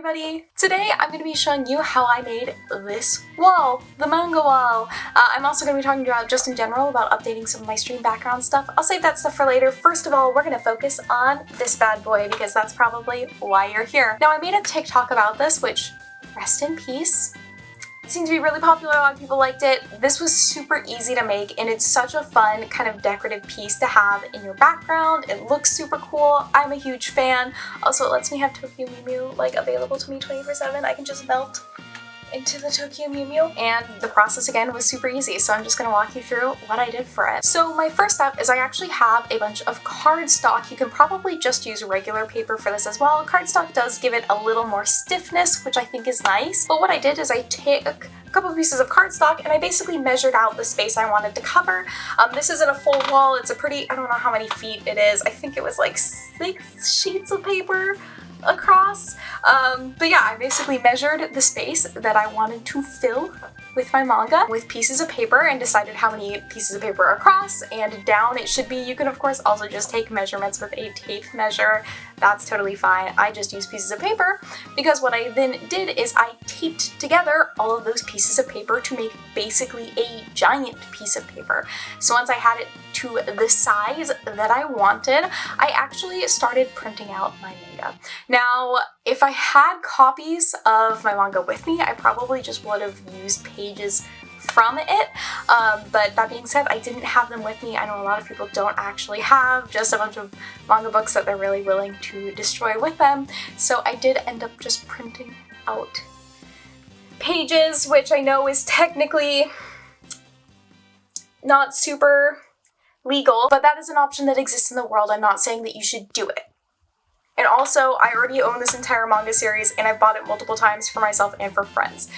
everybody! Today I'm going to be showing you how I made this wall, the manga wall. I'm also going to be talking about just in general about updating some of my stream background stuff. I'll save that stuff for later. First of all, we're going to focus on this bad boy because that's probably why you're here. Now I made a TikTok about this, which, rest in peace. It seemed to be really popular, a lot of people liked it. This was super easy to make and it's such a fun kind of decorative piece to have in your background. It looks super cool. I'm a huge fan. Also, it lets me have Tokyo Mew Mew like available to me 24/7. I can just melt into the Tokyo Mew Mew, and the process again was super easy, so I'm just going to walk you through what I did for it. So my first step is I actually have a bunch of cardstock. You can probably just use regular paper for this as well. Cardstock does give it a little more stiffness, which I think is nice, but what I did is I took a couple pieces of cardstock and I basically measured out the space I wanted to cover. This isn't a full wall, it's a pretty, I don't know how many feet it is, I think it was like 6 sheets of paper across. But yeah, I basically measured the space that I wanted to fill with my manga with pieces of paper and decided how many pieces of paper across and down it should be. You can of course also just take measurements with a tape measure. That's totally fine. I just use pieces of paper because what I then did is I taped together all of those pieces of paper to make basically a giant piece of paper. So once I had it to the size that I wanted, I actually started printing out my manga. Now, if I had copies of my manga with me, I probably just would have used pages from it, but that being said, I didn't have them with me. I know a lot of people don't actually have just a bunch of manga books that they're really willing to destroy with them, so I did end up just printing out pages, which I know is technically not super legal, but that is an option that exists in the world. I'm not saying that you should do it. And also, I already own this entire manga series and I've bought it multiple times for myself and for friends.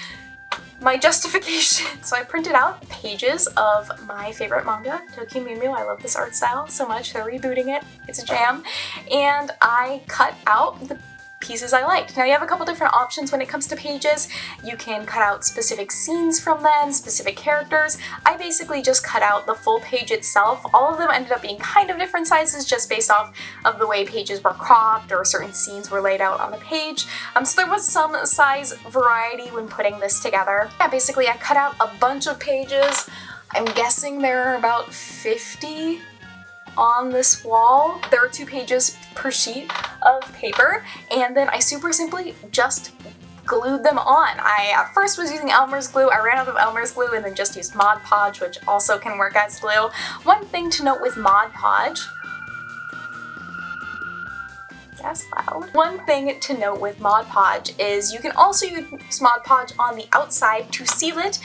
My justification, so I printed out pages of my favorite manga, Tokyo Mew Mew. I love this art style so much, they're rebooting it, it's a jam. And I cut out the pieces I liked. Now you have a couple different options when it comes to pages. You can cut out specific scenes from them, specific characters. I basically just cut out the full page itself. All of them ended up being kind of different sizes just based off of the way pages were cropped or certain scenes were laid out on the page. So there was some size variety when putting this together. Yeah, basically I cut out a bunch of pages. I'm guessing there are about 50 on this wall. There are 2 pages per sheet of paper, and then I super simply just glued them on. I at first was using Elmer's glue, I ran out of Elmer's glue and then just used Mod Podge, which also can work as glue. One thing to note with Mod Podge, that's loud. One thing to note with Mod Podge is you can also use Mod Podge on the outside to seal it.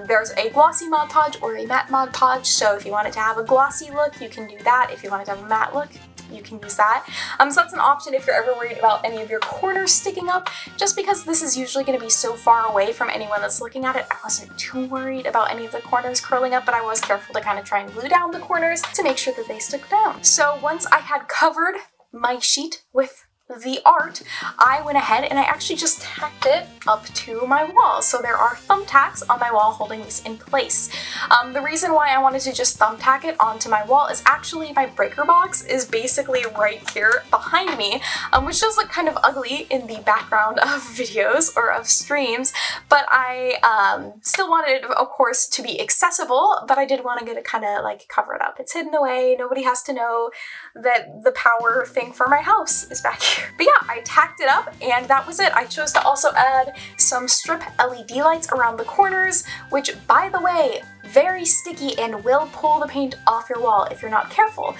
There's a glossy Mod Podge or a matte Mod Podge, so if you want it to have a glossy look, you can do that. If you want it to have a matte look, you can use that. So that's an option if you're ever worried about any of your corners sticking up. Just because this is usually going to be so far away from anyone that's looking at it, I wasn't too worried about any of the corners curling up, but I was careful to kind of try and glue down the corners to make sure that they stuck down. So once I had covered my sheet with the art, I went ahead and I actually just tacked it up to my wall. So there are thumbtacks on my wall holding this in place. The reason why I wanted to just thumbtack it onto my wall is actually my breaker box is basically right here behind me, which does look kind of ugly in the background of videos or of streams, but I still wanted it, of course, to be accessible, but I did want to get it kind of like cover it up. It's hidden away, nobody has to know that the power thing for my house is back here. But yeah, I tacked it up and that was it. I chose to also add some strip LED lights around the corners, which, by the way, very sticky and will pull the paint off your wall if you're not careful.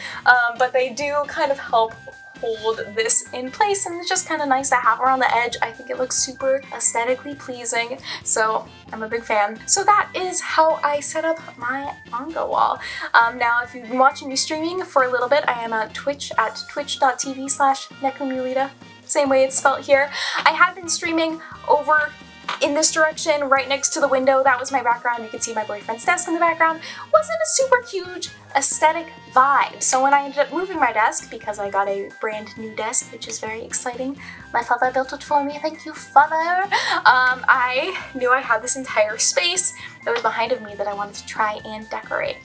But they do kind of help hold this in place, and it's just kind of nice to have around the edge. I think it looks super aesthetically pleasing, so I'm a big fan. So that is how I set up my manga wall. Now if you've been watching me streaming for a little bit, I am at Twitch at twitch.tv/nekomulita, same way it's spelled here. I have been streaming over in this direction, right next to the window. That was my background. You can see my boyfriend's desk in the background. Wasn't a super huge aesthetic vibe. So when I ended up moving my desk, because I got a brand new desk, which is very exciting. My father built it for me. Thank you, father. I knew I had this entire space that was behind of me that I wanted to try and decorate.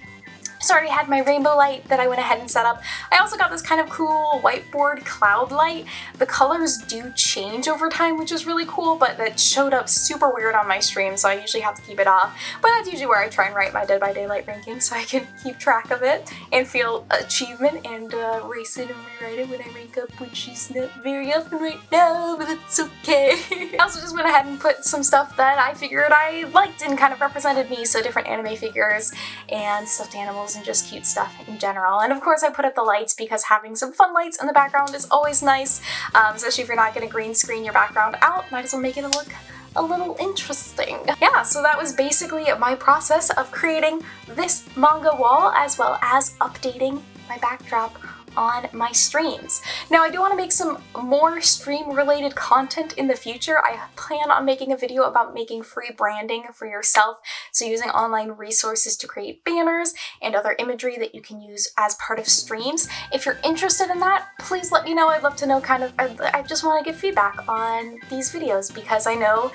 So I already had my rainbow light that I went ahead and set up. I also got this kind of cool whiteboard cloud light. The colors do change over time, which is really cool, but it showed up super weird on my stream, so I usually have to keep it off. But that's usually where I try and write my Dead by Daylight ranking so I can keep track of it and feel achievement and erase it and rewrite it when I rank up, which is not very often right now, but it's okay. I also just went ahead and put some stuff that I figured I liked and kind of represented me, so different anime figures and stuffed animals and just cute stuff in general. And of course I put up the lights because having some fun lights in the background is always nice, especially if you're not going to green screen your background out, might as well make it look a little interesting. Yeah, so that was basically my process of creating this manga wall as well as updating my backdrop on my streams. Now I do want to make some more stream related content in the future. I plan on making a video about making free branding for yourself, so using online resources to create banners and other imagery that you can use as part of streams. If you're interested in that, please let me know. I'd love to know I just want to get feedback on these videos because I know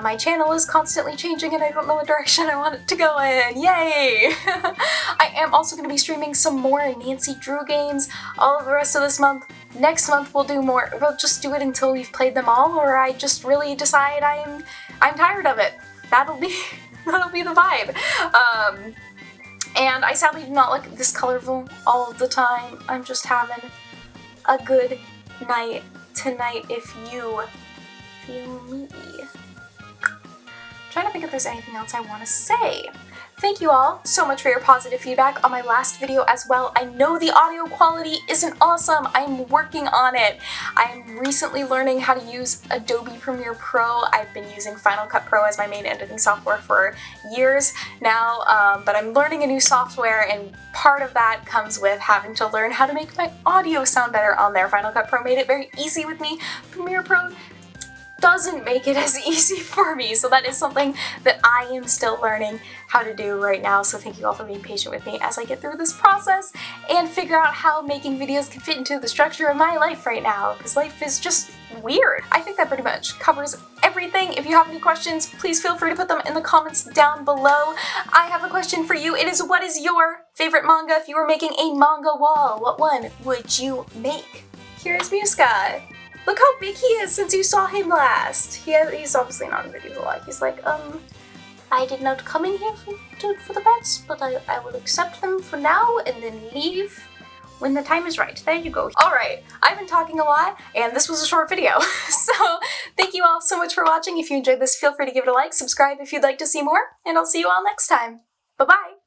my channel is constantly changing and I don't know what direction I want it to go in. Yay! I am also going to be streaming some more Nancy Drew games all of the rest of this month. Next month we'll do more. We'll just do it until we've played them all, or I just really decide I'm tired of it. That'll be the vibe. And I sadly do not look this colorful all the time. I'm just having a good night tonight if you feel me. Trying to think if there's anything else I want to say. Thank you all so much for your positive feedback on my last video as well. I know the audio quality isn't awesome. I'm working on it. I'm recently learning how to use Adobe Premiere Pro. I've been using Final Cut Pro as my main editing software for years now, but I'm learning a new software, and part of that comes with having to learn how to make my audio sound better on there. Final Cut Pro made it very easy with me. Premiere Pro doesn't make it as easy for me, so that is something that I am still learning how to do right now, so thank you all for being patient with me as I get through this process and figure out how making videos can fit into the structure of my life right now, because life is just weird. I think that pretty much covers everything. If you have any questions, please feel free to put them in the comments down below. I have a question for you. It is, what is your favorite manga? If you were making a manga wall, what one would you make? Here's Muska. Look how big he is since you saw him last. He's obviously not in videos a lot. He's like, I did not come in here for the pets, but I will accept them for now and then leave when the time is right. There you go. Alright, I've been talking a lot, and this was a short video. So, thank you all so much for watching. If you enjoyed this, feel free to give it a like, subscribe if you'd like to see more, and I'll see you all next time. Bye-bye!